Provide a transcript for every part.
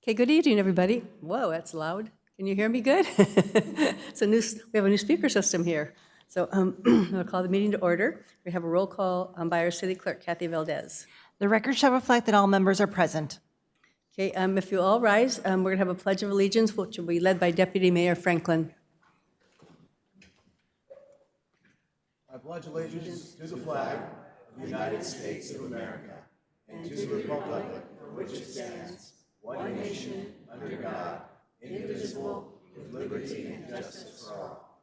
Okay, good evening, everybody. Whoa, that's loud. Can you hear me good? We have a new speaker system here. So I'll call the meeting to order. We have a roll call by our city clerk, Kathy Valdez. The record shall reflect that all members are present. Okay, if you all rise, we're going to have a pledge of allegiance, which will be led by Deputy Mayor Franklin. I pledge allegiance to the flag of the United States of America and to the republic for which it stands, one nation, under God, indivisible, with liberty and justice for all.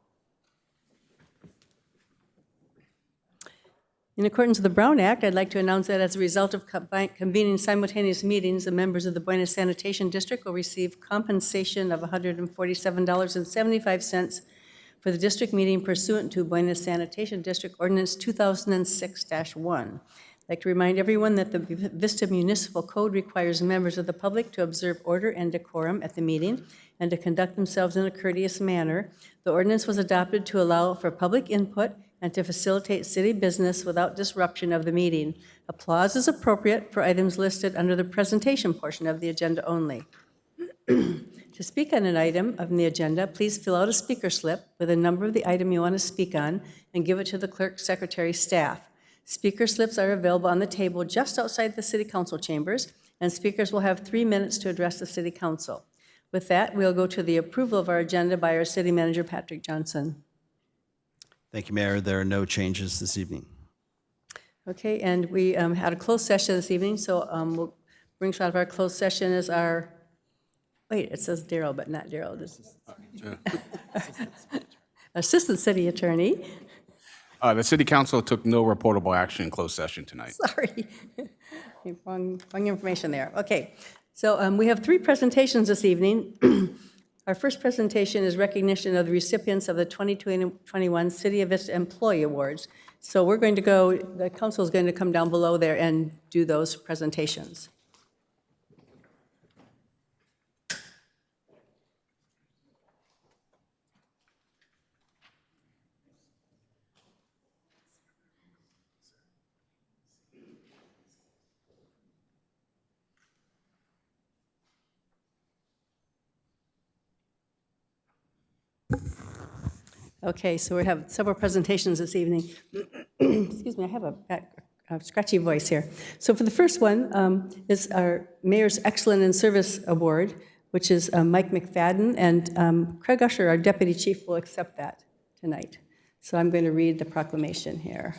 In accordance with the Brown Act, I'd like to announce that as a result of convening simultaneous meetings, the members of the Buena Sanitation District will receive compensation of $147.75 for the district meeting pursuant to Buena Sanitation District Ordinance 2006-1. I'd like to remind everyone that the Vista Municipal Code requires members of the public to observe order and decorum at the meeting and to conduct themselves in a courteous manner. The ordinance was adopted to allow for public input and to facilitate city business without disruption of the meeting. Applause is appropriate for items listed under the presentation portion of the agenda only. To speak on an item on the agenda, please fill out a speaker slip with the number of the item you want to speak on and give it to the clerk secretary staff. Speaker slips are available on the table just outside the city council chambers, and speakers will have 3 minutes to address the city council. With that, we'll go to the approval of our agenda by our city manager, Patrick Johnson. Thank you, Mayor. There are no changes this evening. Okay, and we had a closed session this evening, so we'll bring out of our closed session is our, wait, it says Daryl, but not Daryl. This is Assistant City Attorney. The City Council took no reportable action in closed session tonight. Sorry, wrong information there. Okay, so we have 3 presentations this evening. Our first presentation is recognition of the recipients of the 2021 City of Vista Employee Awards. So we're going to go, the council is going to come down below there and do those presentations. Okay, so we have several presentations this evening. Excuse me, I have a scratchy voice here. So for the first one is our Mayor's Excellence in Service Award, which is Mike McFadden, and Craig Usher, our Deputy Chief, will accept that tonight. So I'm going to read the proclamation here.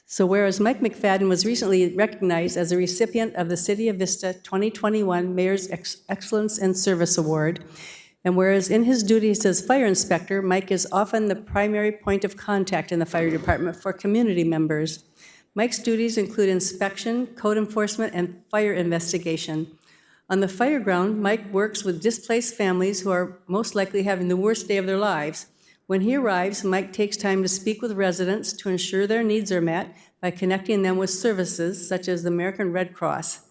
So whereas Mike McFadden was recently recognized as a recipient of the City of Vista 2021 Mayor's Excellence in Service Award, and whereas in his duties as fire inspector, Mike is often the primary point of contact in the fire department for community members. Mike's duties include inspection, code enforcement, and fire investigation. On the fire ground, Mike works with displaced families who are most likely having the worst day of their lives. When he arrives, Mike takes time to speak with residents to ensure their needs are met by connecting them with services such as the American Red Cross.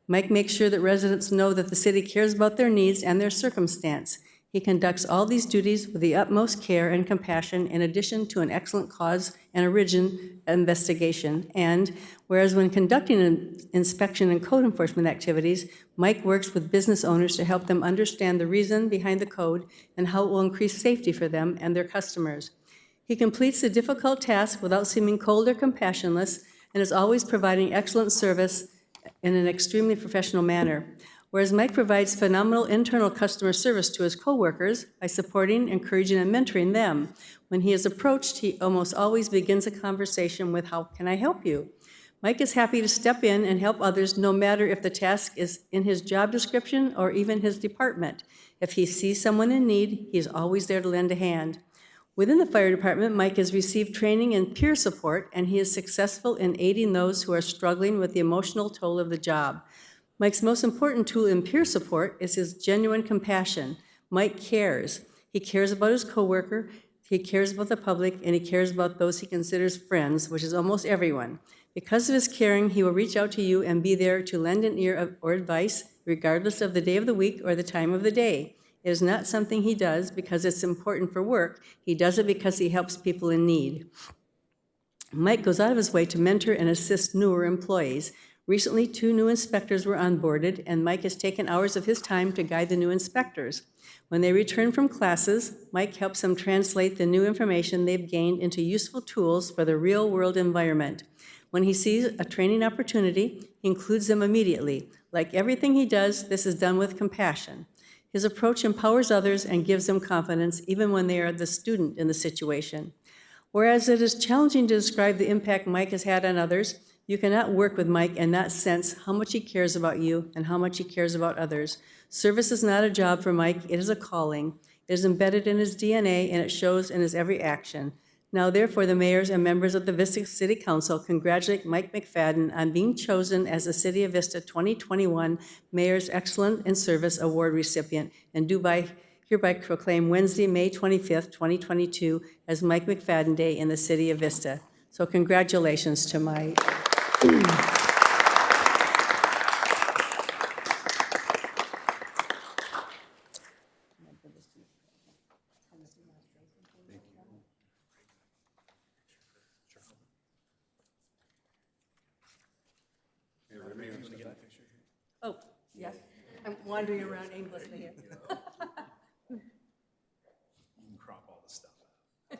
Mike makes sure that residents know that the city cares about their needs and their circumstance. He conducts all these duties with the utmost care and compassion in addition to an excellent cause and origin investigation. And whereas when conducting an inspection and code enforcement activities, Mike works with business owners to help them understand the reason behind the code and how it will increase safety for them and their customers. He completes the difficult task without seeming cold or compassionless and is always providing excellent service in an extremely professional manner. Whereas Mike provides phenomenal internal customer service to his coworkers by supporting, encouraging, and mentoring them. When he is approached, he almost always begins a conversation with, "How can I help you?" Mike is happy to step in and help others no matter if the task is in his job description or even his department. If he sees someone in need, he is always there to lend a hand. Within the fire department, Mike has received training in peer support, and he is successful in aiding those who are struggling with the emotional toll of the job. Mike's most important tool in peer support is his genuine compassion. Mike cares. He cares about his coworker, he cares about the public, and he cares about those he considers friends, which is almost everyone. Because of his caring, he will reach out to you and be there to lend an ear or advice, regardless of the day of the week or the time of the day. It is not something he does because it's important for work. He does it because he helps people in need. Mike goes out of his way to mentor and assist newer employees. Recently, 2 new inspectors were onboarded, and Mike has taken hours of his time to guide the new inspectors. When they return from classes, Mike helps them translate the new information they've gained into useful tools for the real-world environment. When he sees a training opportunity, he includes them immediately. Like everything he does, this is done with compassion. His approach empowers others and gives them confidence, even when they are the student in the situation. Whereas it is challenging to describe the impact Mike has had on others, you cannot work with Mike and not sense how much he cares about you and how much he cares about others. Service is not a job for Mike, it is a calling. It is embedded in his DNA, and it shows in his every action. Now, therefore, the mayors and members of the Vista City Council congratulate Mike McFadden on being chosen as the City of Vista 2021 Mayor's Excellence in Service Award recipient, and hereby proclaim Wednesday, May 25th, 2022, as Mike McFadden Day in the City of Vista. So congratulations to Mike. Oh, yes. I'm wandering around aimlessly here. You can crop all the stuff out.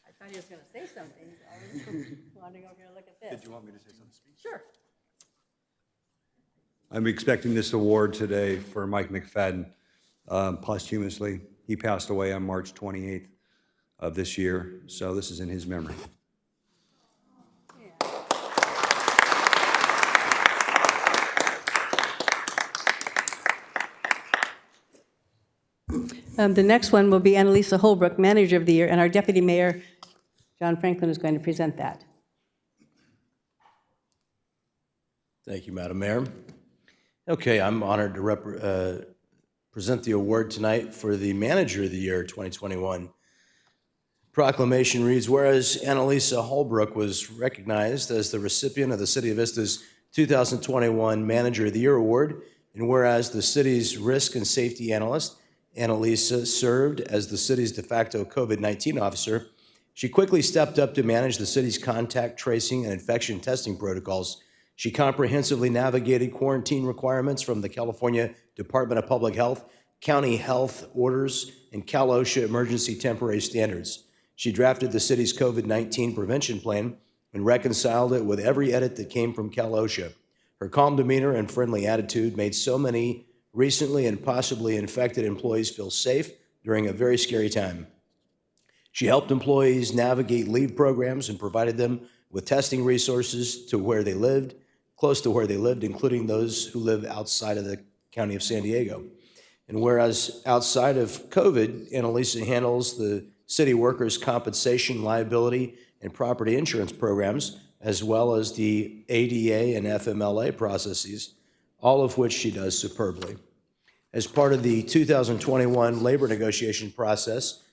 I thought he was going to say something. I was wandering over here to look at this. Did you want me to say something? Sure. I'm expecting this award today for Mike McFadden posthumously. He passed away on March 28th of this year, so this is in his memory. The next one will be Annalisa Holbrook, Manager of the Year, and our Deputy Mayor, John Franklin, is going to present that. Thank you, Madam Mayor. Okay, I'm honored to present the award tonight for the Manager of the Year 2021. Proclamation reads, whereas Annalisa Holbrook was recognized as the recipient of the City of Vista's 2021 Manager of the Year Award, and whereas the city's risk and safety analyst, Annalisa, served as the city's de facto COVID-19 officer, she quickly stepped up to manage the city's contact tracing and infection testing protocols. She comprehensively navigated quarantine requirements from the California Department of Public Health, county health orders, and Cal OSHA emergency temporary standards. She drafted the city's COVID-19 prevention plan and reconciled it with every edit that came from Cal OSHA. Her calm demeanor and friendly attitude made so many recently and possibly infected employees feel safe during a very scary time. She helped employees navigate leave programs and provided them with testing resources to where they lived, close to where they lived, including those who live outside of the county of San Diego. And whereas outside of COVID, Annalisa handles the city workers' compensation, liability, and property insurance programs, as well as the ADA and FMLA processes, all of which she does superbly. As part of the 2021 labor negotiation process,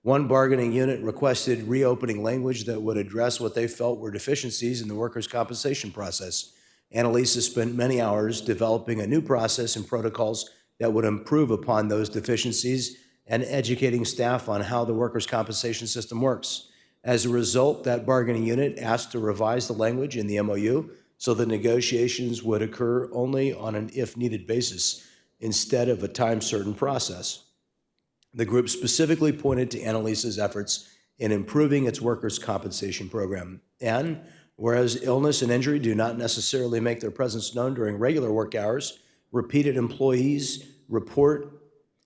one bargaining unit requested reopening language that would address what they felt were deficiencies in the workers' compensation process. Annalisa spent many hours developing a new process and protocols that would improve upon those deficiencies and educating staff on how the workers' compensation system works. As a result, that bargaining unit asked to revise the language in the MOU so the negotiations would occur only on an if-needed basis instead of a time-certain process. The group specifically pointed to Annalisa's efforts in improving its workers' compensation program. And whereas illness and injury do not necessarily make their presence known during regular work hours, repeatedly employees report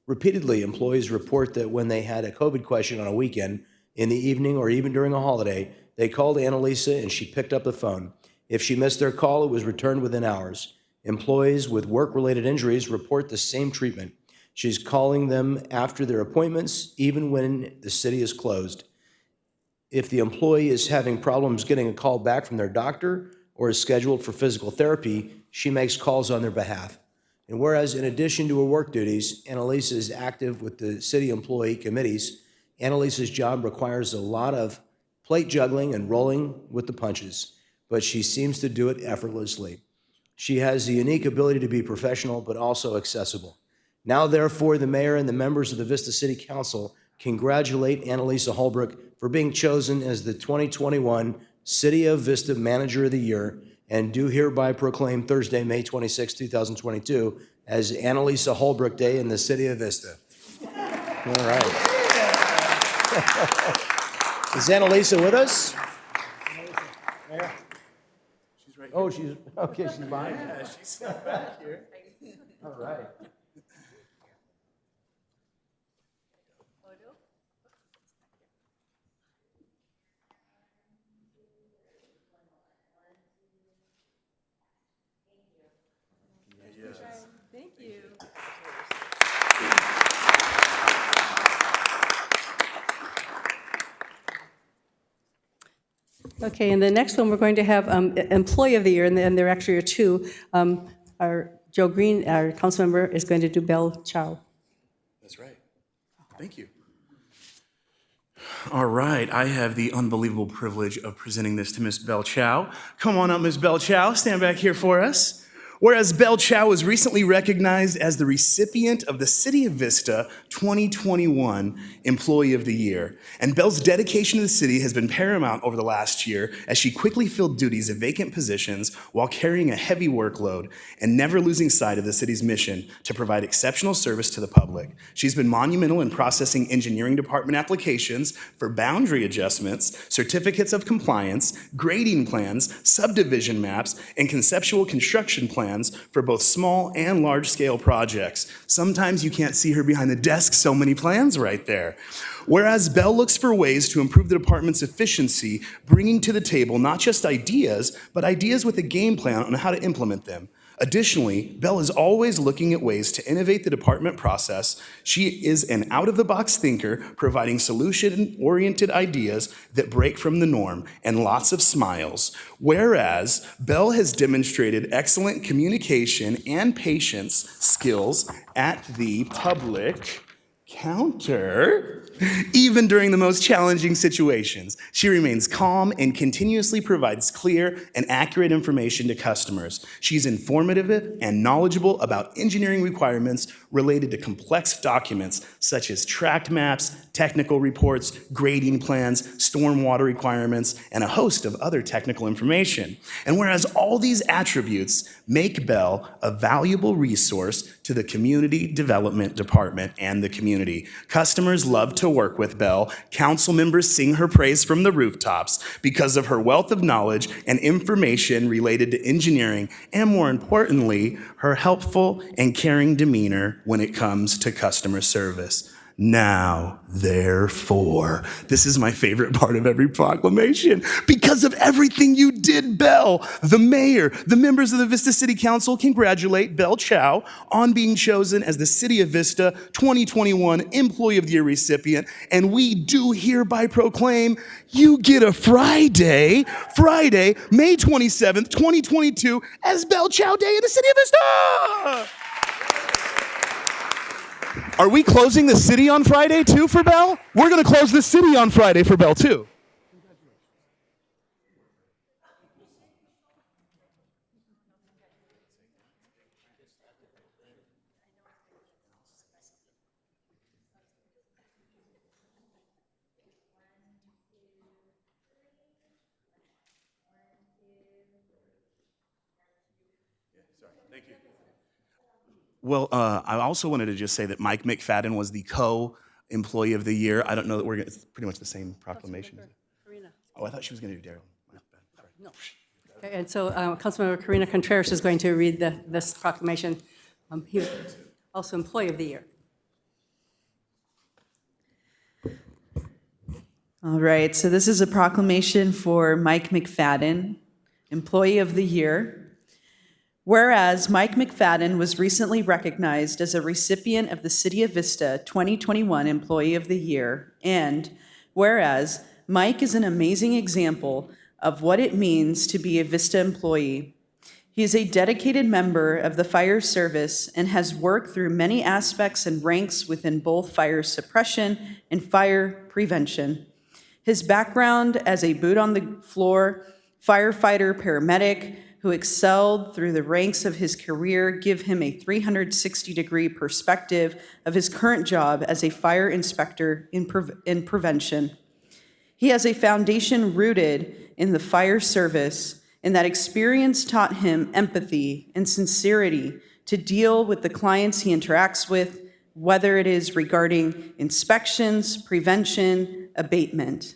that when they had a COVID question on a weekend, in the evening, or even during a holiday, they called Annalisa and she picked up the phone. If she missed their call, it was returned within hours. Employees with work-related injuries report the same treatment. She's calling them after their appointments, even when the city is closed. If the employee is having problems getting a call back from their doctor or is scheduled for physical therapy, she makes calls on their behalf. And whereas in addition to her work duties, Annalisa is active with the city employee committees, Annalisa's job requires a lot of plate juggling and rolling with the punches, but she seems to do it effortlessly. She has the unique ability to be professional, but also accessible. Now, therefore, the mayor and the members of the Vista City Council congratulate Annalisa Holbrook for being chosen as the 2021 City of Vista Manager of the Year, and do hereby proclaim Thursday, May 26, 2022, as Annalisa Holbrook Day in the City of Vista. All right. Is Annalisa with us? She's right here. Oh, she's okay. She's behind. Yeah, she's back here. All right. Thank you. Okay, and the next one, we're going to have Employee of the Year, and there actually are two. Our Joe Green, our council member, is going to do Bell Chow. That's right. Thank you. All right, I have the unbelievable privilege of presenting this to Miss Bell Chow. Come on up, Miss Bell Chow. Stand back here for us. Whereas Bell Chow was recently recognized as the recipient of the City of Vista 2021 Employee of the Year. And Bell's dedication to the city has been paramount over the last year as she quickly filled duties of vacant positions while carrying a heavy workload and never losing sight of the city's mission to provide exceptional service to the public. She's been monumental in processing engineering department applications for boundary adjustments, certificates of compliance, grading plans, subdivision maps, and conceptual construction plans for both small and large-scale projects. Sometimes you can't see her behind the desk, so many plans right there. Whereas Bell looks for ways to improve the department's efficiency, bringing to the table not just ideas, but ideas with a game plan on how to implement them. Additionally, Bell is always looking at ways to innovate the department process. She is an out-of-the-box thinker, providing solution-oriented ideas that break from the norm, and lots of smiles. Whereas Bell has demonstrated excellent communication and patience skills at the public counter, even during the most challenging situations. She remains calm and continuously provides clear and accurate information to customers. She's informative and knowledgeable about engineering requirements related to complex documents such as tract maps, technical reports, grading plans, stormwater requirements, and a host of other technical information. And whereas all these attributes make Bell a valuable resource to the Community Development Department and the community, customers love to work with Bell. Council members sing her praise from the rooftops because of her wealth of knowledge and information related to engineering, and more importantly, her helpful and caring demeanor when it comes to customer service. Now, therefore, this is my favorite part of every proclamation. Because of everything you did, Bell, the mayor, the members of the Vista City Council congratulate Bell Chow on being chosen as the City of Vista 2021 Employee of the Year recipient. And we do hereby proclaim you get a Friday, May 27th, 2022, as Bell Chow Day in the City of Vista. Are we closing the city on Friday too for Bell? We're going to close the city on Friday for Bell too. Well, I also wanted to just say that Mike McFadden was the co-employee of the year. I don't know that it's pretty much the same proclamation. Oh, I thought she was going to do Daryl. My bad. Sorry. No. Okay, and so Councilmember Karina Contreras is going to read this proclamation. He was also Employee of the Year. All right, so this is a proclamation for Mike McFadden, Employee of the Year. Whereas Mike McFadden was recently recognized as a recipient of the City of Vista 2021 Employee of the Year, and whereas Mike is an amazing example of what it means to be a Vista employee. He is a dedicated member of the fire service and has worked through many aspects and ranks within both fire suppression and fire prevention. His background as a boot-on-the-floor firefighter, paramedic, who excelled through the ranks of his career give him a 360-degree perspective of his current job as a fire inspector in prevention. He has a foundation rooted in the fire service, and that experience taught him empathy and sincerity to deal with the clients he interacts with, whether it is regarding inspections, prevention, abatement.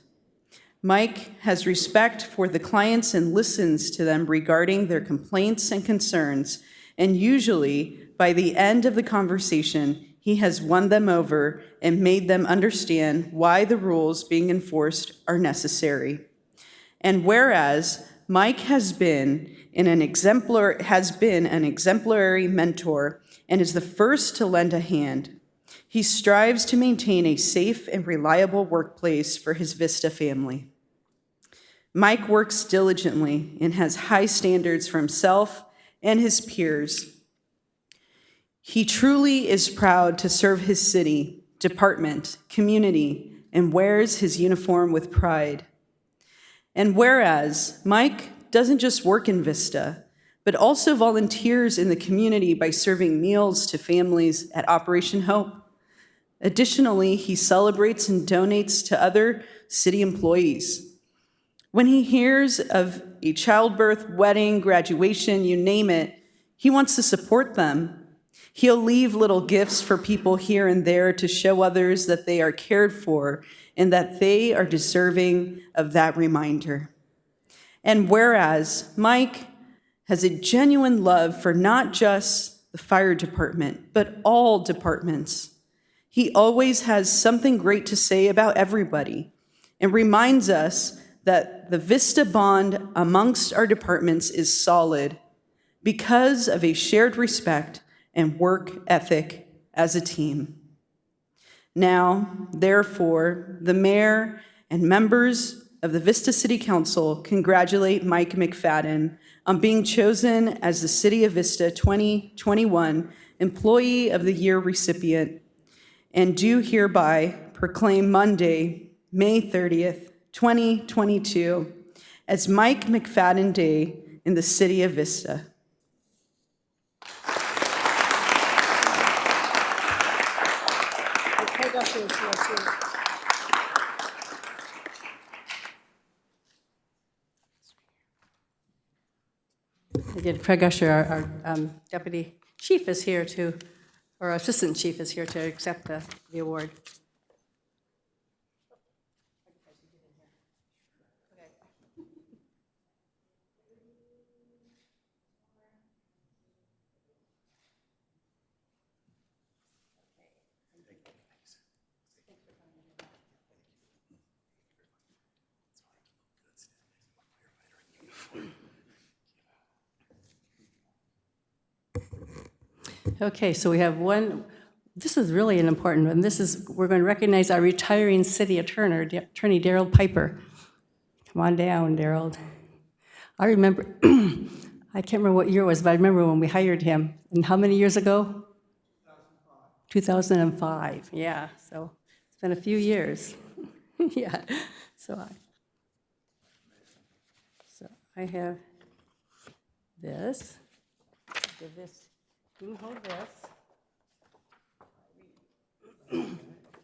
Mike has respect for the clients and listens to them regarding their complaints and concerns, and usually, by the end of the conversation, he has won them over and made them understand why the rules being enforced are necessary. And whereas Mike has been an exemplary mentor and is the first to lend a hand, he strives to maintain a safe and reliable workplace for his Vista family. Mike works diligently and has high standards for himself and his peers. He truly is proud to serve his city, department, community, and wears his uniform with pride. And whereas Mike doesn't just work in Vista, but also volunteers in the community by serving meals to families at Operation Hope. Additionally, he celebrates and donates to other city employees. When he hears of a childbirth, wedding, graduation, you name it, he wants to support them. He'll leave little gifts for people here and there to show others that they are cared for and that they are deserving of that reminder. And whereas Mike has a genuine love for not just the fire department, but all departments, he always has something great to say about everybody and reminds us that the Vista bond amongst our departments is solid because of a shared respect and work ethic as a team. Now, therefore, the mayor and members of the Vista City Council congratulate Mike McFadden on being chosen as the City of Vista 2021 Employee of the Year recipient, and do hereby proclaim Monday, May 30th, 2022, as Mike McFadden Day in the City of Vista. Again, Craig Usher, our deputy chief, is here to, or assistant chief is here to accept the award. Okay, so we have one, this is really an important one. We're going to recognize our retiring city attorney, Daryl Piper. Come on down, Daryl. I remember, I can't remember what year it was, but I remember when we hired him. And how many years ago? 2005, yeah. So it's been a few years. Yeah, so I have this. Give this. You can hold this.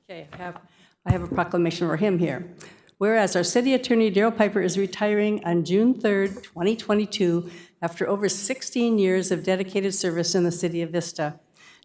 Okay, I have a proclamation for him here. Whereas our city attorney, Daryl Piper, is retiring on June 3rd, 2022, after over 16 years of dedicated service in the city of Vista.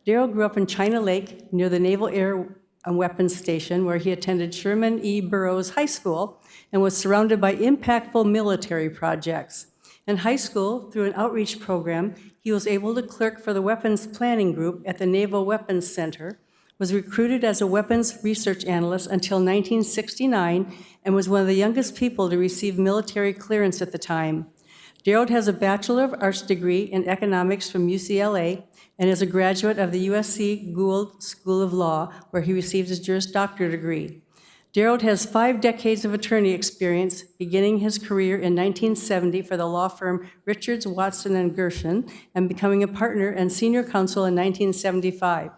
Daryl grew up in China Lake, near the Naval Air and Weapons Station, where he attended Sherman E. Burroughs High School and was surrounded by impactful military projects. In high school, through an outreach program, he was able to clerk for the Weapons Planning Group at the Naval Weapons Center, was recruited as a weapons research analyst until 1969, and was one of the youngest people to receive military clearance at the time. Daryl has a Bachelor of Arts degree in economics from UCLA and is a graduate of the USC Gould School of Law, where he received his Juris Doctor degree. Daryl has 5 decades of attorney experience, beginning his career in 1970 for the law firm Richards, Watson, and Gershon, and becoming a partner and senior counsel in 1975.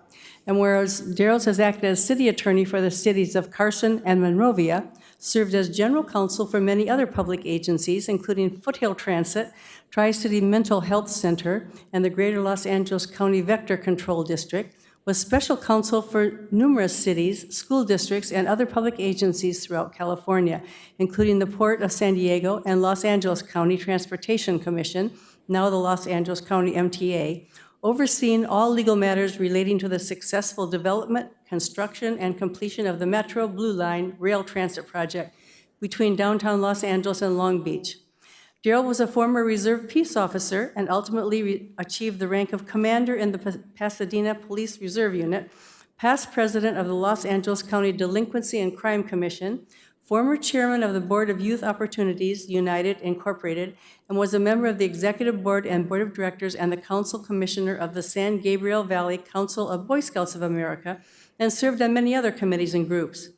And whereas Daryl has acted as city attorney for the cities of Carson and Monrovia, served as general counsel for many other public agencies, including Foothill Transit, Tri-City Mental Health Center, and the Greater Los Angeles County Vector Control District, was special counsel for numerous cities, school districts, and other public agencies throughout California, including the Port of San Diego and Los Angeles County Transportation Commission, now the Los Angeles County MTA, overseeing all legal matters relating to the successful development, construction, and completion of the Metro Blue Line rail transit project between downtown Los Angeles and Long Beach. Darrell was a former Reserve Peace Officer and ultimately achieved the rank of Commander in the Pasadena Police Reserve Unit, past President of the Los Angeles County Delinquency and Crime Commission, former Chairman of the Board of Youth Opportunities United, Incorporated, and was a member of the Executive Board and Board of Directors and the Council Commissioner of the San Gabriel Valley Council of Boy Scouts of America, and served on many other committees and groups.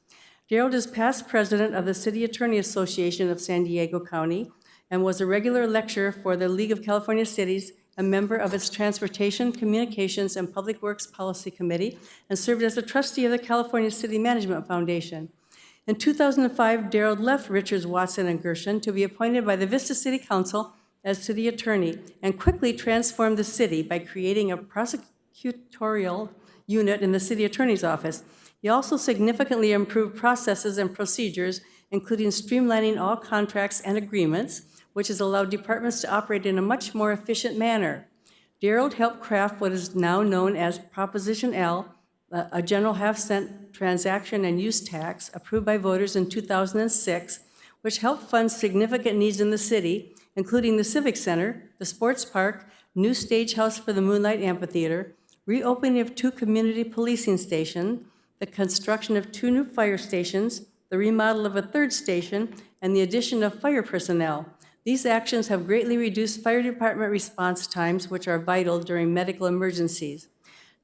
Darrell is past President of the City Attorney Association of San Diego County, and was a regular lecturer for the League of California Cities, a member of its Transportation, Communications, and Public Works Policy Committee, and served as a trustee of the California City Management Foundation. In 2005, Darrell left Richards, Watson, and Gershon to be appointed by the Vista City Council as city attorney, and quickly transformed the city by creating a prosecutorial unit in the city attorney's office. He also significantly improved processes and procedures, including streamlining all contracts and agreements, which has allowed departments to operate in a much more efficient manner. Darrell helped craft what is now known as Proposition L, a general half-cent transaction and use tax approved by voters in 2006, which helped fund significant needs in the city, including the Civic Center, the Sports Park, new stage house for the Moonlight Amphitheater, reopening of 2 community policing stations, the construction of 2 new fire stations, the remodel of a 3rd station, and the addition of fire personnel. These actions have greatly reduced fire department response times, which are vital during medical emergencies.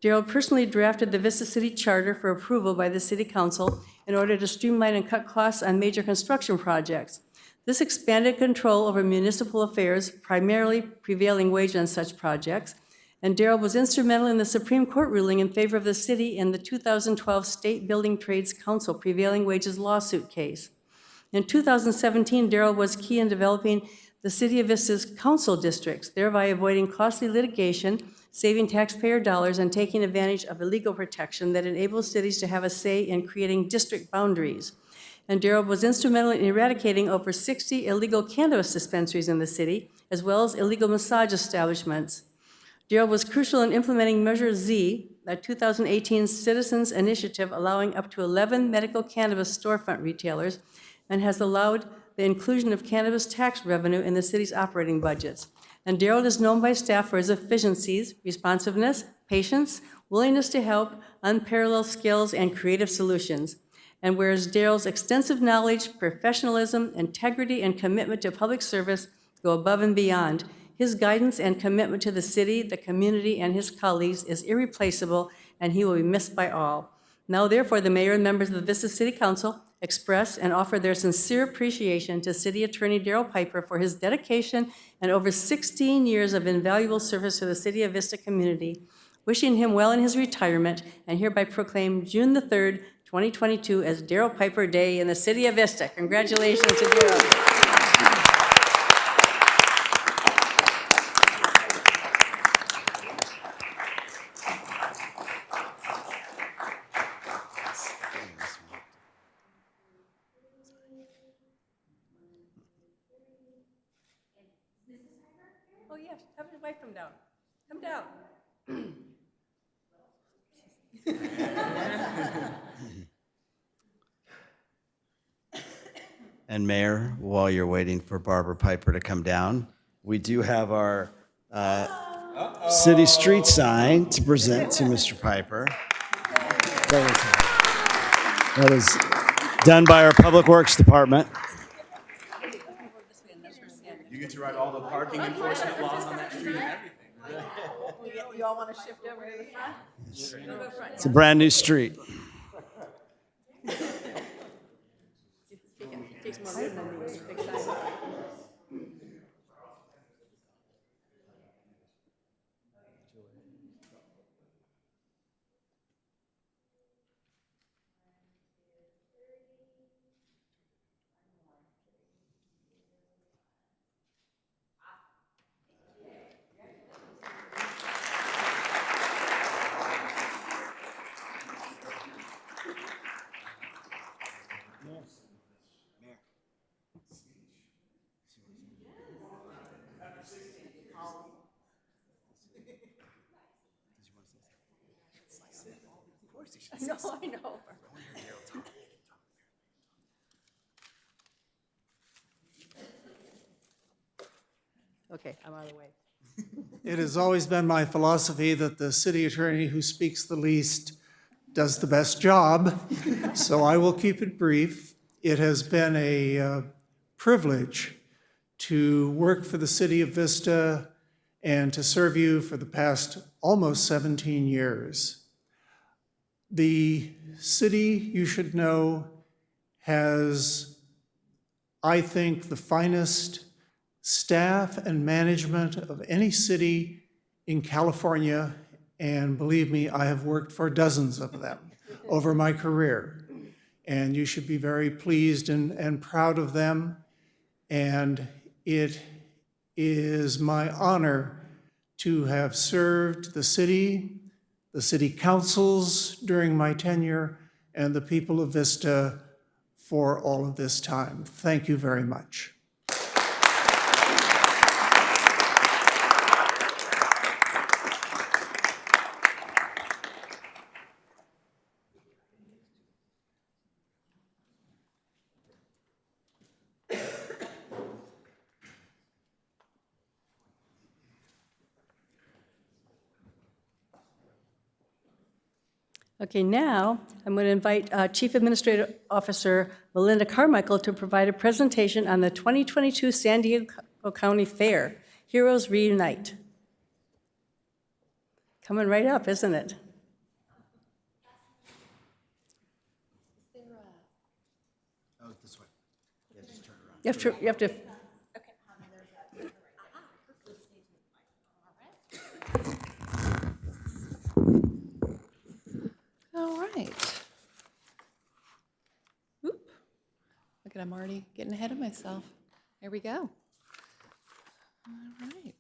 Darrell personally drafted the Vista City Charter for approval by the City Council in order to streamline and cut costs on major construction projects. This expanded control over municipal affairs, primarily prevailing wage on such projects, and Darrell was instrumental in the Supreme Court ruling in favor of the city in the 2012 State Building Trades Council prevailing wages lawsuit case. In 2017, Darrell was key in developing the City of Vista's council districts, thereby avoiding costly litigation, saving taxpayer dollars, and taking advantage of the legal protection that enables cities to have a say in creating district boundaries. And Darrell was instrumental in eradicating over 60 illegal cannabis dispensaries in the city, as well as illegal massage establishments. Darrell was crucial in implementing Measure Z, a 2018 citizens initiative allowing up to 11 medical cannabis storefront retailers, and has allowed the inclusion of cannabis tax revenue in the city's operating budgets. And Darrell is known by staff for his efficiencies, responsiveness, patience, willingness to help, unparalleled skills, and creative solutions. And whereas Darrell's extensive knowledge, professionalism, integrity, and commitment to public service go above and beyond, his guidance and commitment to the city, the community, and his colleagues is irreplaceable, and he will be missed by all. Now, therefore, the mayor and members of the Vista City Council express and offer their sincere appreciation to City Attorney Darrell Piper for his dedication and over 16 years of invaluable service to the City of Vista community, wishing him well in his retirement, and hereby proclaim June the 3rd, 2022 as Darrell Piper Day in the City of Vista. Congratulations to Darrell. Oh, yes, have your wife come down. Come down. And Mayor, while you're waiting for Barbara Piper to come down, we do have our city street sign to present to Mr. Piper. That is done by our Public Works Department. You get to write all the parking enforcement laws on that street and everything. You all want to shift over to the front? It's a brand new street. Takes more room than the big sign. No, I know. Okay, I'm out of the way. It has always been my philosophy that the city attorney who speaks the least does the best job, so I will keep it brief. It has been a privilege to work for the city of Vista and to serve you for the past almost 17 years. The city, you should know, has, I think, the finest staff and management of any city in California, and believe me, I have worked for dozens of them over my career. And you should be very pleased and proud of them. And it is my honor to have served the city councils during my tenure, and the people of Vista for all of this time. Thank you very much. Okay, now I'm going to invite Chief Administrative Officer Melinda Carmichael to provide a presentation on the 2022 San Diego County Fair, Heroes Reunite. Coming right up, isn't it? Oh, this way. Yeah, just turn around. You have to. All right. Oop. Look at, I'm already getting ahead of myself. There we go. All right.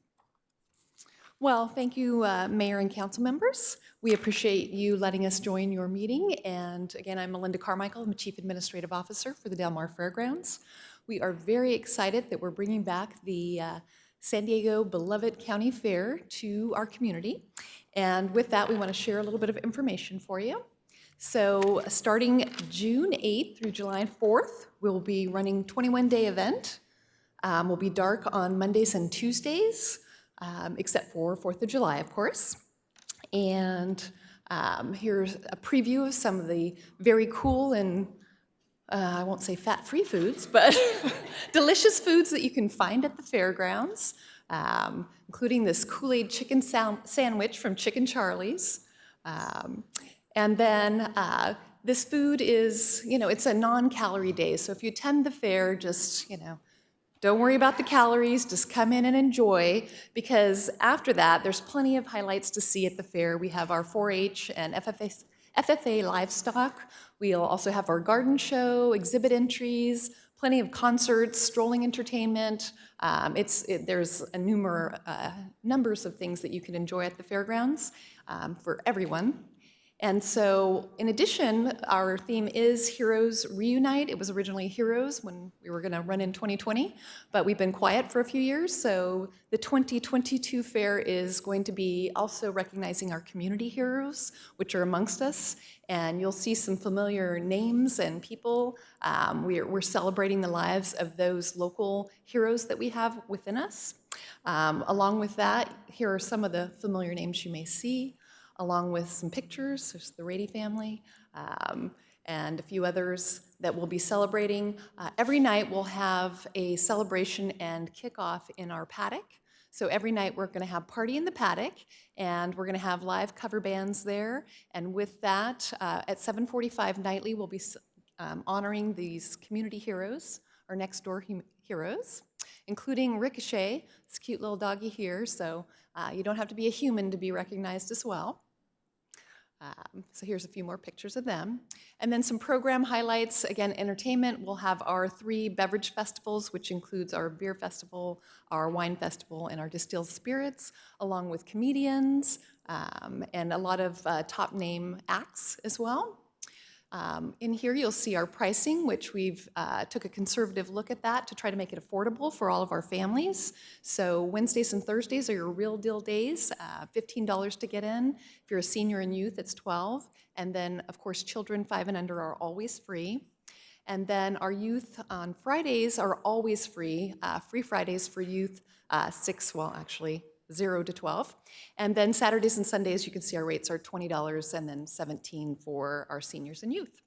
Well, thank you, Mayor and council members. We appreciate you letting us join your meeting. And again, I'm Melinda Carmichael. I'm the Chief Administrative Officer for the Del Mar Fairgrounds. We are very excited that we're bringing back the San Diego Beloved County Fair to our community. And with that, we want to share a little bit of information for you. So starting June 8th through July 4th, we'll be running a 21-day event. We'll be dark on Mondays and Tuesdays, except for 4th of July, of course. And here's a preview of some of the very cool and I won't say fat-free foods, but delicious foods that you can find at the fairgrounds, including this Kool-Aid chicken sandwich from Chicken Charlie's. And then this food is, it's a non-calorie day. So if you attend the fair, just, don't worry about the calories, just come in and enjoy, because after that, there's plenty of highlights to see at the fair. We have our 4-H and FFA livestock. We'll also have our garden show, exhibit entries, plenty of concerts, strolling entertainment. There's a numbers of things that you can enjoy at the fairgrounds for everyone. And so, in addition, our theme is Heroes Reunite. It was originally Heroes when we were going to run in 2020, but we've been quiet for a few years. So the 2022 fair is going to be also recognizing our community heroes, which are amongst us. And you'll see some familiar names and people. We're celebrating the lives of those local heroes that we have within us. Along with that, here are some of the familiar names you may see, along with some pictures. There's the Rady family, and a few others that we'll be celebrating. Every night we'll have a celebration and kickoff in our paddock. So every night we're gonna have Party in the Paddock, and we're gonna have live cover bands there. And with that, at 7:45 nightly, we'll be honoring these community heroes, our next door heroes, including Ricochet, this cute little doggy here. So you don't have to be a human to be recognized as well. So here's a few more pictures of them. And then some program highlights. Again, entertainment. We'll have our 3 beverage festivals, which includes our beer festival, our wine festival, and our distilled spirits, along with comedians and a lot of top name acts as well. In here, you'll see our pricing, which we've took a conservative look at that to try to make it affordable for all of our families. So Wednesdays and Thursdays are your real deal days, $15 to get in. If you're a senior and youth, it's $12. And then, of course, children 5 and under are always free. And then our youth on Fridays are always free, free Fridays for youth, 0 to 12. And then Saturdays and Sundays, you can see our rates are $20 and then $17 for our seniors and youth.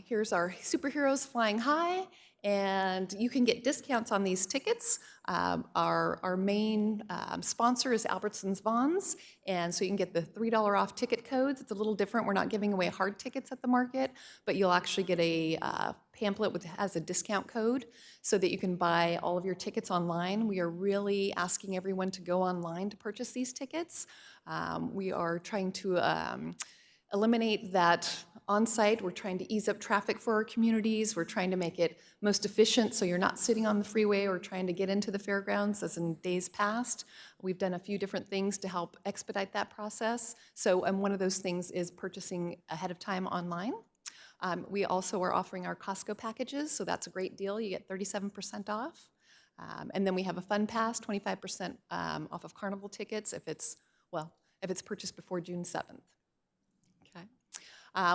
Here's our superheroes flying high, and you can get discounts on these tickets. Our main sponsor is Albertsons Vons, and so you can get the $3 off ticket codes. It's a little different. We're not giving away hard tickets at the market, but you'll actually get a pamphlet that has a discount code so that you can buy all of your tickets online. We are really asking everyone to go online to purchase these tickets. We are trying to eliminate that on-site. We're trying to ease up traffic for our communities. We're trying to make it most efficient so you're not sitting on the freeway or trying to get into the fairgrounds as in days past. We've done a few different things to help expedite that process. So one of those things is purchasing ahead of time online. We also are offering our Costco packages, so that's a great deal. You get 37% off. And then we have a Fun Pass, 25% off of Carnival tickets if it's purchased before June 7th.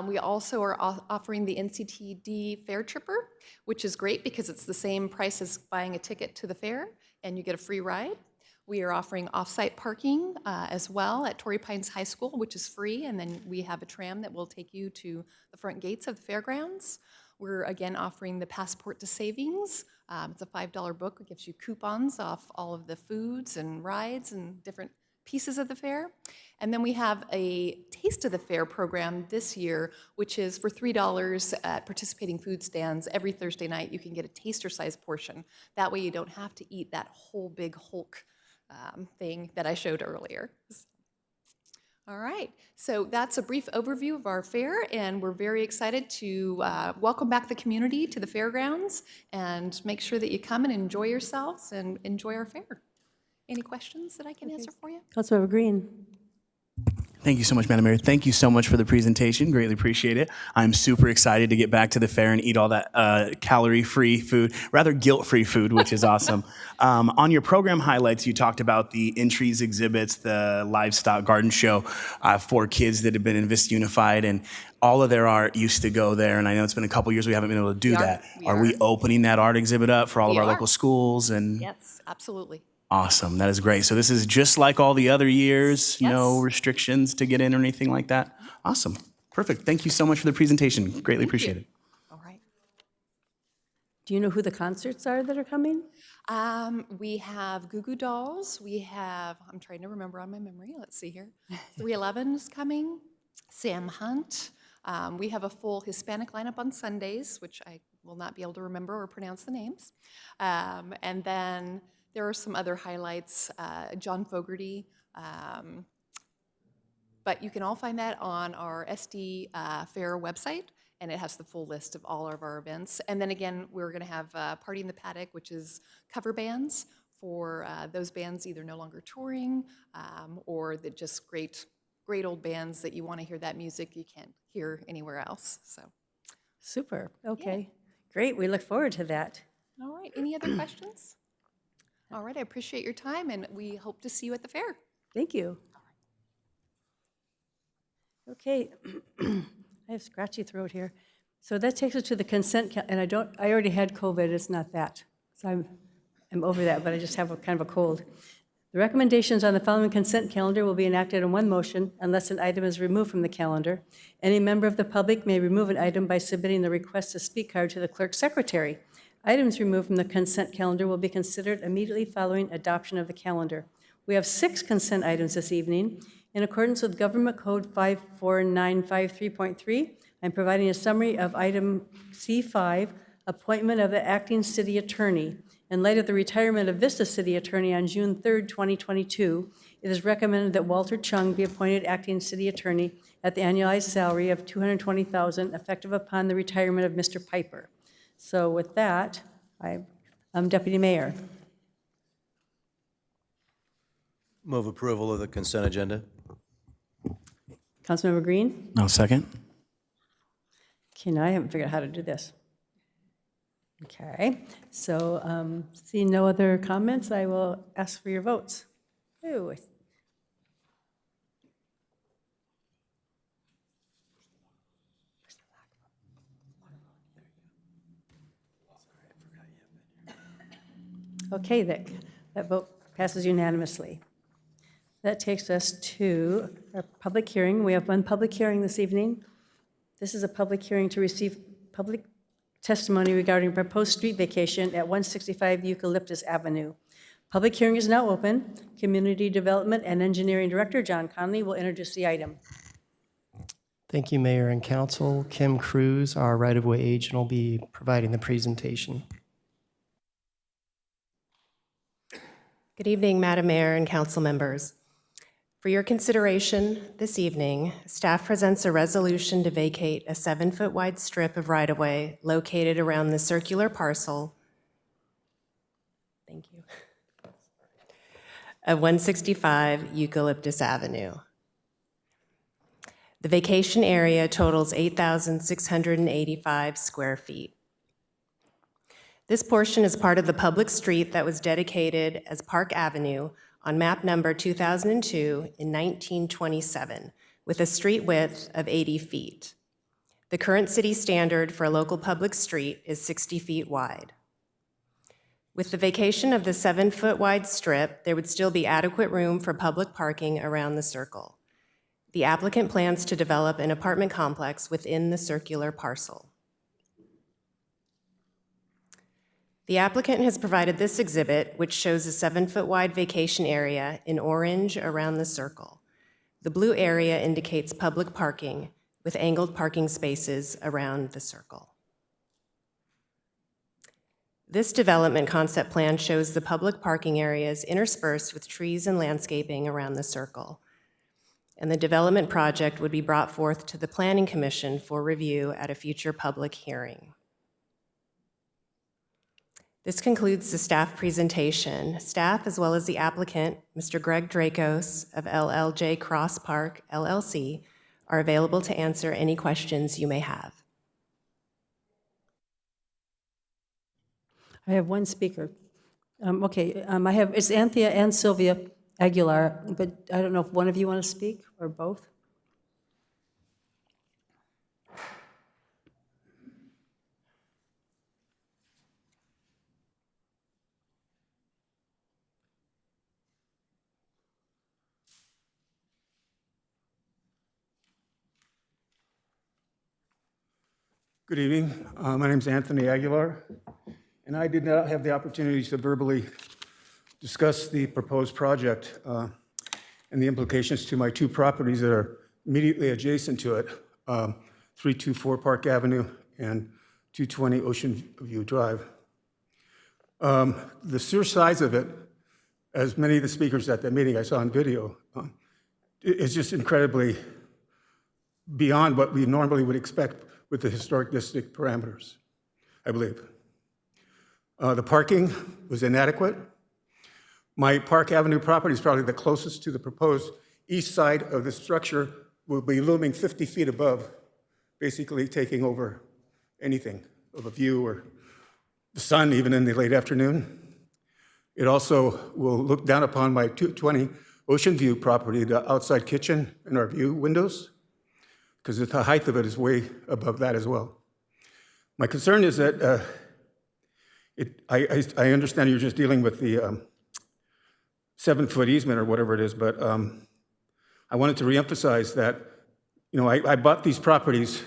We also are offering the NCTD Fair Tripper, which is great because it's the same price as buying a ticket to the fair, and you get a free ride. We are offering off-site parking as well at Torrey Pines High School, which is free, and then we have a tram that will take you to the front gates of the fairgrounds. We're again offering the Passport to Savings. It's a $5 book. It gives you coupons off all of the foods and rides and different pieces of the fair. And then we have a Taste of the Fair program this year, which is for $3 at participating food stands. Every Thursday night, you can get a taster-sized portion. That way you don't have to eat that whole big Hulk thing that I showed earlier. All right, so that's a brief overview of our fair, and we're very excited to welcome back the community to the fairgrounds and make sure that you come and enjoy yourselves and enjoy our fair. Any questions that I can answer for you? Councilmember Green. Thank you so much, Madam Mayor. Thank you so much for the presentation. Greatly appreciate it. I'm super excited to get back to the fair and eat all that calorie-free food, rather guilt-free food, which is awesome. On your program highlights, you talked about the entries exhibits, the livestock garden show for kids that have been in Vista Unified, and all of their art used to go there, and I know it's been a couple years we haven't been able to do that. Are we opening that art exhibit up for all of our local schools? And Yes, absolutely. Awesome. That is great. So this is just like all the other years, Yes. no restrictions to get in or anything like that? Awesome. Perfect. Thank you so much for the presentation. Greatly appreciate it. All right. Do you know who the concerts are that are coming? We have Goo Goo Dolls. We have, I'm trying to remember on my memory. Let's see here. 311 is coming. Sam Hunt. We have a full Hispanic lineup on Sundays, which I will not be able to remember or pronounce the names. And then there are some other highlights, John Fogerty, but you can all find that on our SD Fair website, and it has the full list of all of our events. And then again, we're going to have Party in the Paddock, which is cover bands for those bands either no longer touring or that just great old bands that you want to hear that music you can't hear anywhere else. So, Super. Okay. Great. We look forward to that. all right. Any other questions? All right, I appreciate your time, and we hope to see you at the fair. Thank you. Okay, I have scratchy throat here. So that takes us to the consent, and I already had COVID, it's not that. So I'm over that, but I just have a kind of a cold. The recommendations on the following consent calendar will be enacted in one motion unless an item is removed from the calendar. Any member of the public may remove an item by submitting the request to speak card to the clerk secretary. Items removed from the consent calendar will be considered immediately following adoption of the calendar. We have 6 consent items this evening. In accordance with Government Code 54953.3, I'm providing a summary of item C5, appointment of the acting city attorney. In light of the retirement of Vista City Attorney on June 3rd, 2022, it is recommended that Walter Chung be appointed acting city attorney at the annualized salary of $220,000 effective upon the retirement of Mr. Piper. So with that, I'm Deputy Mayor. Move approval of the consent agenda. Councilmember Green? No, second. Okay, now I haven't figured out how to do this. Okay, so seeing no other comments, I will ask for your votes. Ooh. Okay, that vote passes unanimously. That takes us to our public hearing. We have one public hearing this evening. This is a public hearing to receive public testimony regarding proposed street vacation at 165 Eucalyptus Avenue. Public hearing is now open. Community Development and Engineering Director John Conley will introduce the item. Thank you, Mayor and Council. Kim Cruz, our right-of-way agent, will be providing the presentation. Good evening, Madam Mayor and council members. For your consideration this evening, staff presents a resolution to vacate a 7-foot wide strip of right-of-way located around the circular parcel, thank you, of 165 Eucalyptus Avenue. The vacation area totals 8,685 square feet. This portion is part of the public street that was dedicated as Park Avenue on map number 2002 in 1927, with a street width of 80 feet. The current city standard for a local public street is 60 feet wide. With the vacation of the 7-foot wide strip, there would still be adequate room for public parking around the circle. The applicant plans to develop an apartment complex within the circular parcel. The applicant has provided this exhibit, which shows a 7-foot wide vacation area in orange around the circle. The blue area indicates public parking with angled parking spaces around the circle. This development concept plan shows the public parking areas interspersed with trees and landscaping around the circle. And the development project would be brought forth to the Planning Commission for review at a future public hearing. This concludes the staff presentation. Staff, as well as the applicant, Mr. Greg Dracos of LLJ Cross Park, LLC, are available to answer any questions you may have. I have one speaker. It's Anthea and Sylvia Aguilar, but I don't know if one of you want to speak or both. Good evening. My name is Anthony Aguilar, and I did not have the opportunity to verbally discuss the proposed project and the implications to my two properties that are immediately adjacent to it, 324 Park Avenue and 220 Ocean View Drive. The sheer size of it, as many of the speakers at that meeting I saw on video, is just incredibly beyond what we normally would expect with the historic district parameters, I believe. The parking was inadequate. My Park Avenue property is probably the closest to the proposed east side of the structure, will be looming 50 feet above, basically taking over anything of a view or the sun even in the late afternoon. It also will look down upon my 220 Ocean View property, the outside kitchen and our view windows, because the height of it is way above that as well. My concern is that I understand you're just dealing with the 7-foot easement or whatever it is, but I wanted to reemphasize that, I bought these properties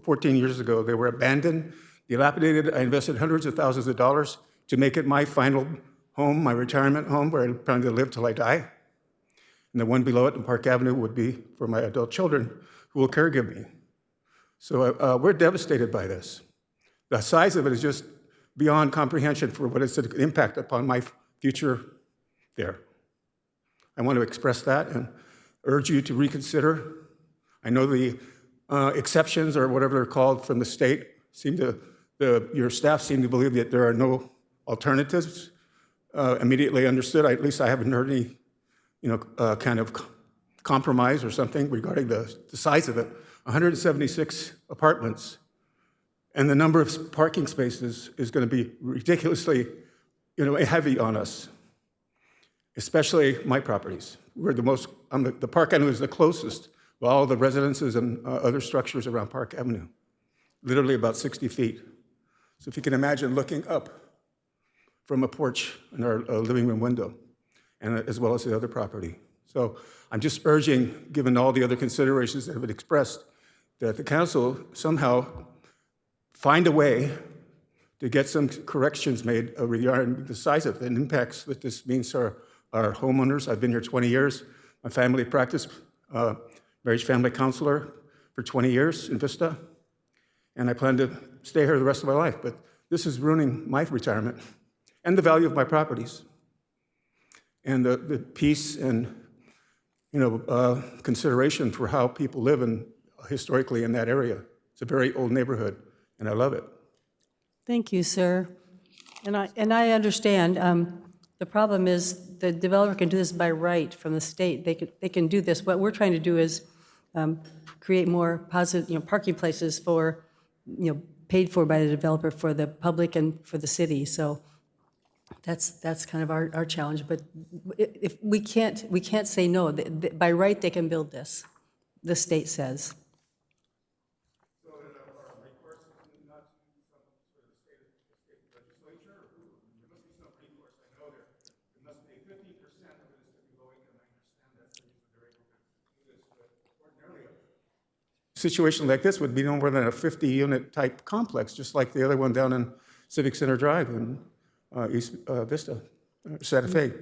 14 years ago. They were abandoned, dilapidated. I invested hundreds of thousands of dollars to make it my final home, my retirement home, where I plan to live till I die. And the one below it in Park Avenue would be for my adult children who will caregive me. So we're devastated by this. The size of it is just beyond comprehension for what it's an impact upon my future there. I want to express that and urge you to reconsider. I know the exceptions or whatever they're called from the state your staff seem to believe that there are no alternatives. Immediately understood, at least I haven't heard any kind of compromise or something regarding the size of it. 176 apartments, and the number of parking spaces is going to be ridiculously, heavy on us, especially my properties. We're the Park Avenue is the closest of all the residences and other structures around Park Avenue, literally about 60 feet. So if you can imagine looking up from a porch in our living room window, and as well as the other property. So I'm just urging, given all the other considerations that have been expressed, that the council somehow find a way to get some corrections made regarding the size of it and impacts that this means to our homeowners. I've been here 20 years. My family practiced marriage family counselor for 20 years in Vista, and I plan to stay here the rest of my life. But this is ruining my retirement and the value of my properties and the peace and consideration for how people live historically in that area. It's a very old neighborhood, and I love it. Thank you, sir. And I understand. The problem is the developer can do this by right from the state. They can do this. What we're trying to do is create more positive, parking places for, paid for by the developer for the public and for the city. So that's kind of our challenge. But if we can't say no. By right, they can build this. The state says. Situation like this would be no more than a 50-unit type complex, just like the other one down in Civic Center Drive in East Vista, Santa Fe.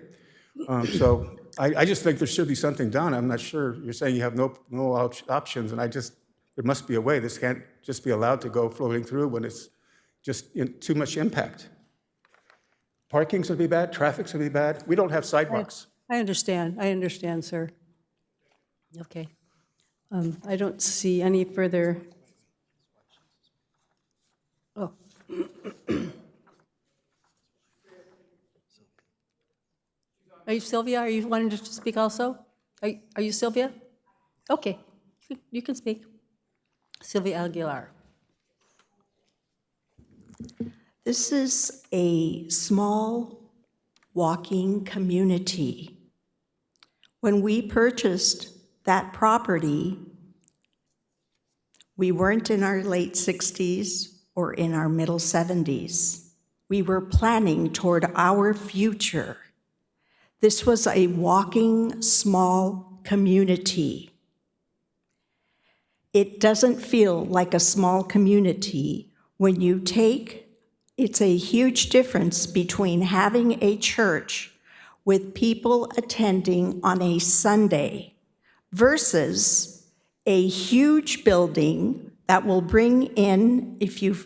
So I just think there should be something done. I'm not sure. You're saying you have no options, and there must be a way. This can't just be allowed to go floating through when it's just too much impact. Parking's gonna be bad, traffic's gonna be bad. We don't have sidewalks. I understand, sir. Okay. I don't see any further. Oh. Are you Sylvia? Are you wanting to speak also? Are you Sylvia? Okay, you can speak. Sylvia Aguilar. This is a small walking community. When we purchased that property, we weren't in our late 60s or in our middle 70s. We were planning toward our future. This was a walking small community. It doesn't feel like a small community when you it's a huge difference between having a church with people attending on a Sunday versus a huge building that will bring in, if you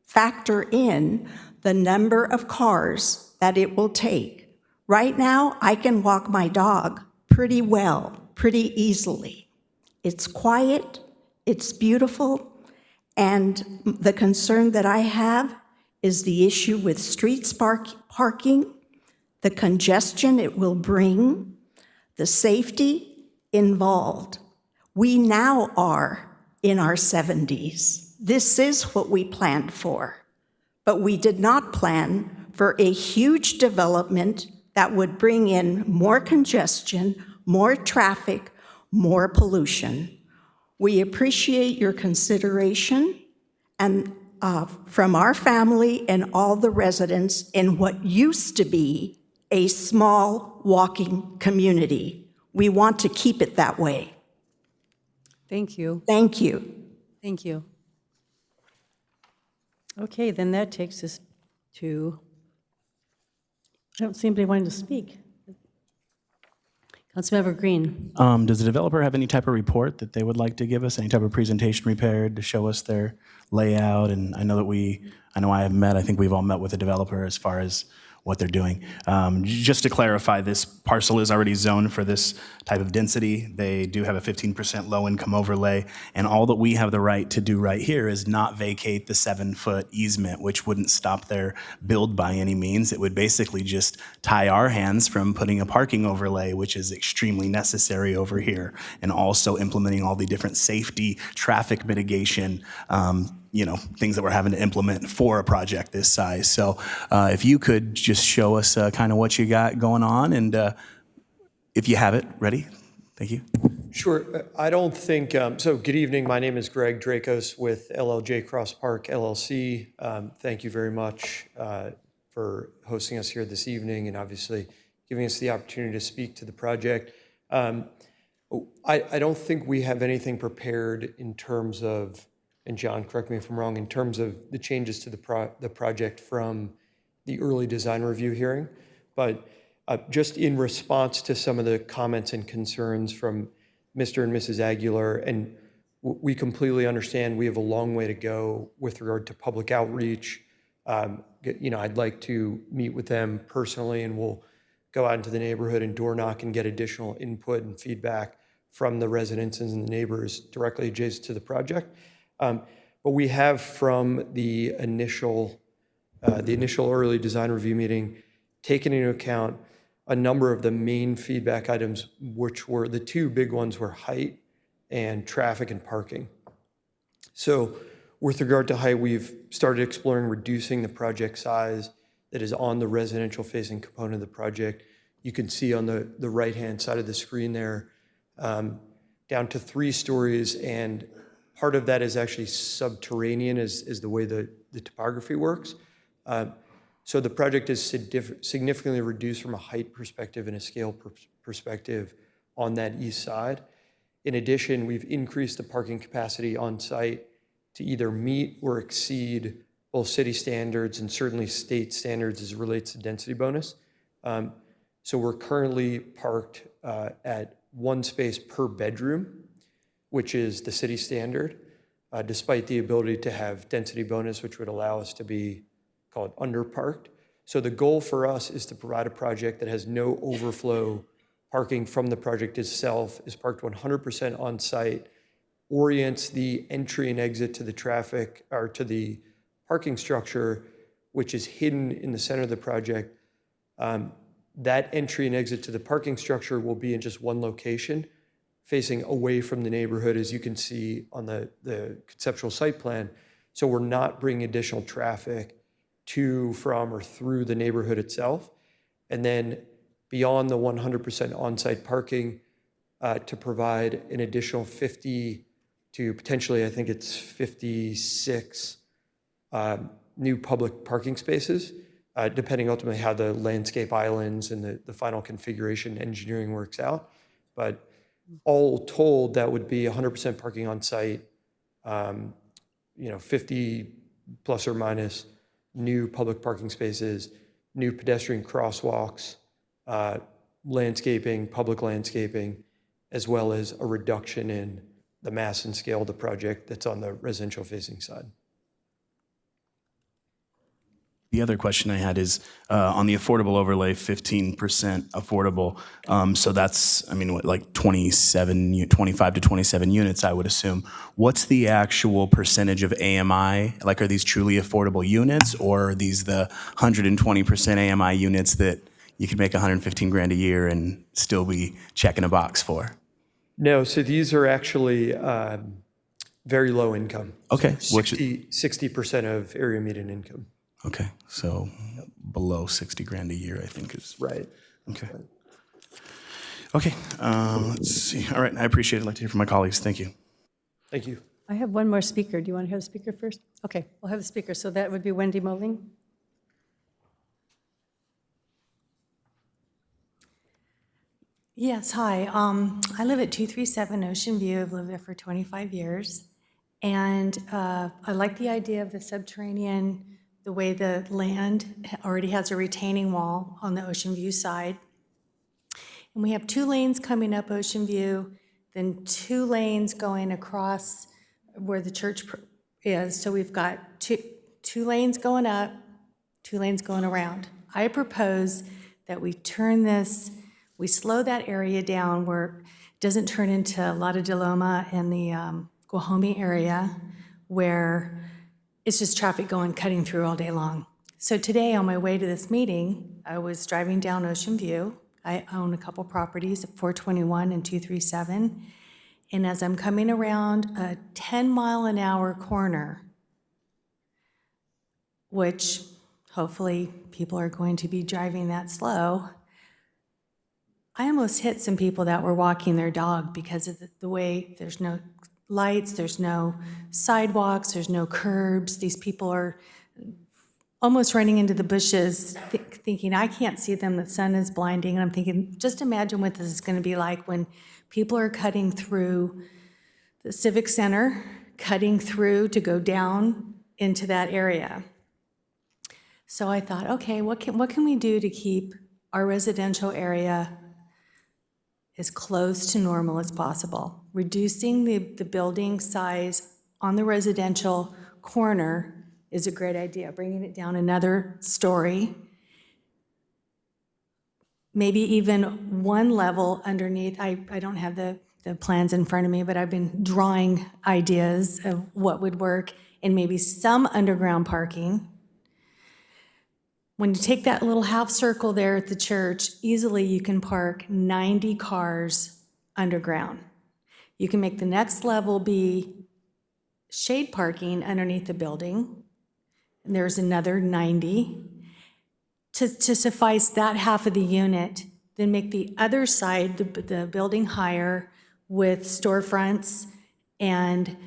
factor in the number of cars that it will take. Right now, I can walk my dog pretty well, pretty easily. It's quiet, it's beautiful, and the concern that I have is the issue with street parking, the congestion it will bring, the safety involved. We now are in our 70s. This is what we planned for, but we did not plan for a huge development that would bring in more congestion, more traffic, more pollution. We appreciate your consideration and from our family and all the residents in what used to be a small walking community. We want to keep it that way. Thank you. Thank you. Thank you. Okay, then that takes us to, I don't see anybody wanting to speak. Councilmember Green. Does the developer have any type of report that they would like to give us, any type of presentation prepared to show us their layout? And I know I think we've all met with the developer as far as what they're doing. Just to clarify, this parcel is already zoned for this type of density. They do have a 15% low-income overlay, and all that we have the right to do right here is not vacate the 7-foot easement, which wouldn't stop their build by any means. It would basically just tie our hands from putting a parking overlay, which is extremely necessary over here, and also implementing all the different safety, traffic mitigation, things that we're having to implement for a project this size. So if you could just show us kind of what you got going on, and if you have it ready. Thank you. Sure. I don't think, so good evening. My name is Greg Dracos with LLJ Cross Park LLC. Thank you very much for hosting us here this evening and obviously giving us the opportunity to speak to the project. I don't think we have anything prepared in terms of, and John, correct me if I'm wrong, in terms of the changes to the project from the early design review hearing. But just in response to some of the comments and concerns from Mr. and Mrs. Aguilar, and we completely understand we have a long way to go with regard to public outreach. I'd like to meet with them personally, and we'll go out into the neighborhood and door knock and get additional input and feedback from the residents and the neighbors directly adjacent to the project. But we have, from the initial early design review meeting, taken into account a number of the main feedback items, which were the two big ones were height and traffic and parking. So with regard to height, we've started exploring reducing the project size that is on the residential facing component of the project. You can see on the right-hand side of the screen there, down to 3 stories, and part of that is actually subterranean is the way the topography works. So the project is significantly reduced from a height perspective and a scale perspective on that east side. In addition, we've increased the parking capacity on site to either meet or exceed both city standards and certainly state standards as it relates to density bonus. So we're currently parked at 1 space per bedroom, which is the city standard, despite the ability to have density bonus, which would allow us to be called underparked. So the goal for us is to provide a project that has no overflow parking from the project itself, is parked 100% on site, orients the entry and exit to the traffic or to the parking structure, which is hidden in the center of the project. That entry and exit to the parking structure will be in just one location, facing away from the neighborhood, as you can see on the conceptual site plan. So we're not bringing additional traffic to, from, or through the neighborhood itself. And then beyond the 100% on-site parking, to provide an additional 50 to potentially, I think it's 56 new public parking spaces, depending ultimately how the landscape islands and the final configuration engineering works out. But all told, that would be 100% parking on site, 50 plus or minus new public parking spaces, new pedestrian crosswalks, landscaping, public landscaping, as well as a reduction in the mass and scale of the project that's on the residential facing side. The other question I had is on the affordable overlay, 15% affordable. So that's, like 25 to 27 units, I would assume. What's the actual percentage of AMI? Like, are these truly affordable units, or are these the 120% AMI units that you could make 115 grand a year and still be checking a box for? No, so these are actually very low income. Okay. So 60% of area median income. Okay, so below 60 grand a year, I think is. Right. Okay. Okay, let's see. All right, I appreciate it. I'd like to hear from my colleagues. Thank you. Thank you. I have one more speaker. Do you want to hear the speaker first? Okay, we'll have the speaker. So that would be Wendy Moling. Yes, hi. I live at 237 Ocean View. I've lived there for 25 years. And I like the idea of the subterranean, the way the land already has a retaining wall on the Ocean View side. And we have 2 lanes coming up Ocean View, then 2 lanes going across where the church is. So we've got two lanes going up, 2 lanes going around. I propose that we turn this, we slow that area down where it doesn't turn into a lot of Deloma and the Guajome area where it's just traffic cutting through all day long. So today, on my way to this meeting, I was driving down Ocean View. I own a couple properties at 421 and 237. And as I'm coming around a 10-mile-an-hour corner, which hopefully people are going to be driving that slow, I almost hit some people that were walking their dog because of the way there's no lights, there's no sidewalks, there's no curbs. These people are almost running into the bushes, thinking, I can't see them, the sun is blinding. And I'm thinking, just imagine what this is going to be like when people are cutting through the Civic Center, cutting through to go down into that area. So I thought, okay, what can we do to keep our residential area as close to normal as possible? Reducing the building size on the residential corner is a great idea. Bringing it down another story, maybe even one level underneath. I don't have the plans in front of me, but I've been drawing ideas of what would work, and maybe some underground parking. When you take that little half circle there at the church, easily you can park 90 cars underground. You can make the next level be shade parking underneath the building, and there's another 90. To suffice that half of the unit, then make the other side, the building higher with storefronts and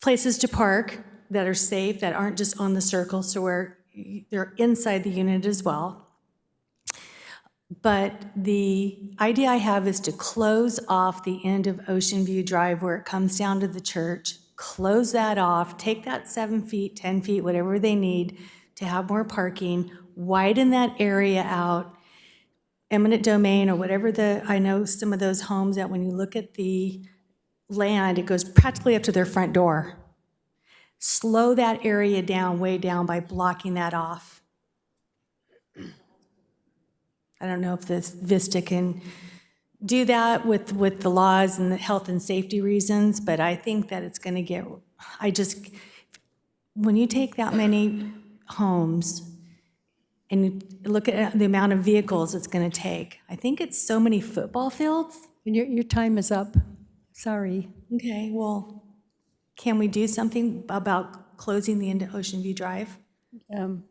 places to park that are safe, that aren't just on the circle, so where they're inside the unit as well. But the idea I have is to close off the end of Ocean View Drive where it comes down to the church, close that off, take that 7 feet, 10 feet, whatever they need to have more parking, widen that area out, eminent domain or whatever I know some of those homes that when you look at the land, it goes practically up to their front door. Slow that area down, way down by blocking that off. I don't know if this Vista can do that with the laws and the health and safety reasons, but I think that it's going to get, when you take that many homes and you look at the amount of vehicles it's going to take, I think it's so many football fields. And your time is up. Sorry. Okay, well, can we do something about closing the end of Ocean View Drive? You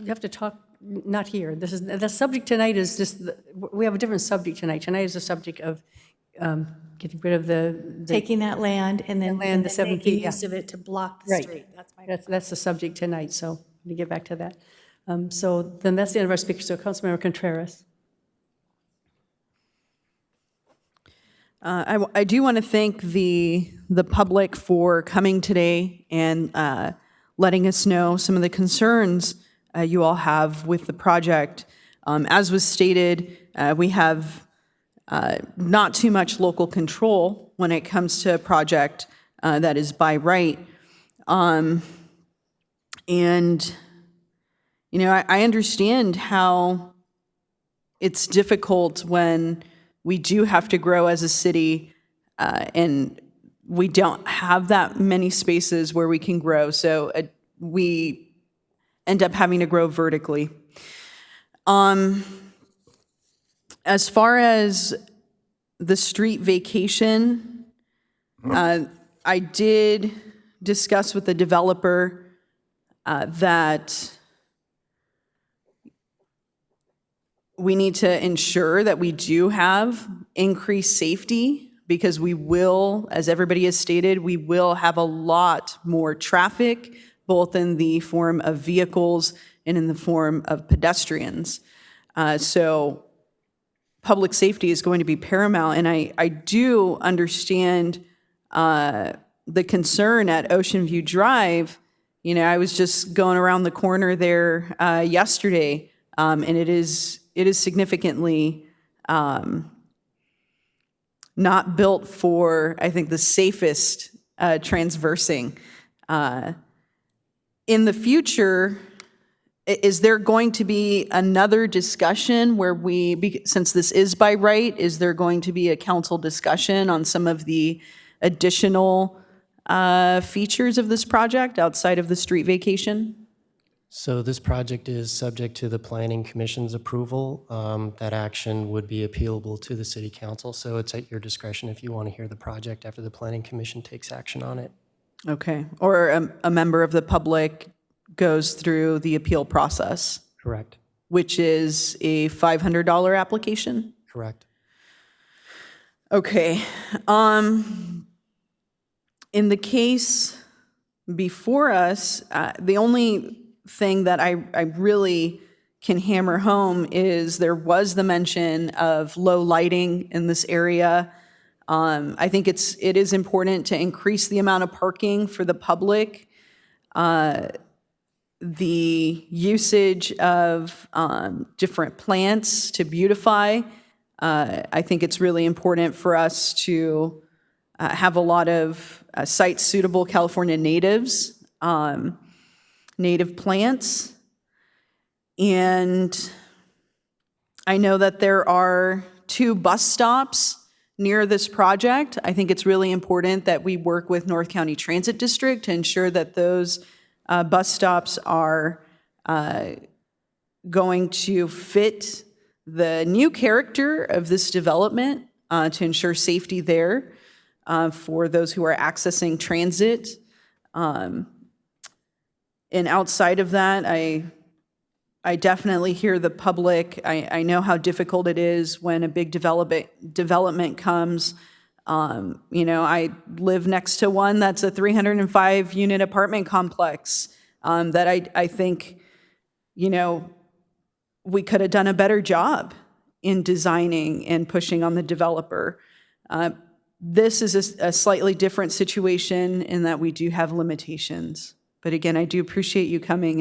have to talk, not here. The subject tonight is just, we have a different subject tonight. Tonight is the subject of getting rid of the Taking that land and then the 7 making feet, use of it to block the Right. street. That's my That's the subject tonight, so we get back to that. So then that's the end of our speakers. So Councilmember Contreras. I do want to thank the public for coming today and letting us know some of the concerns you all have with the project. As was stated, we have not too much local control when it comes to a project that is by right. And, you know, I understand how it's difficult when we do have to grow as a city and we don't have that many spaces where we can grow. So we end up having to grow vertically. As far as the street vacation, I did discuss with the developer that we need to ensure that we do have increased safety because we will, as everybody has stated, we will have a lot more traffic, both in the form of vehicles and in the form of pedestrians. So public safety is going to be paramount. And I do understand the concern at Ocean View Drive. You know, I was just going around the corner there yesterday, and it is significantly not built for, I think, the safest transversing. In the future, is there going to be another discussion where since this is by right, is there going to be a council discussion on some of the additional features of this project outside of the street vacation? So this project is subject to the Planning Commission's approval. That action would be appealable to the City Council, so it's at your discretion if you want to hear the project after the Planning Commission takes action on it. Okay, or a member of the public goes through the appeal process, Correct. which is a $500 application? Correct. Okay. In the case before us, the only thing that I really can hammer home is there was the mention of low lighting in this area. I think it is important to increase the amount of parking for the public. The usage of different plants to beautify. I think it's really important for us to have a lot of site-suitable California natives, native plants. And I know that there are 2 bus stops near this project. I think it's really important that we work with North County Transit District to ensure that those bus stops are going to fit the new character of this development to ensure safety there for those who are accessing transit. And outside of that, I definitely hear the public. I know how difficult it is when a big development comes. I live next to one that's a 305-unit apartment complex that I think, we could have done a better job in designing and pushing on the developer. This is a slightly different situation in that we do have limitations. But again, I do appreciate you coming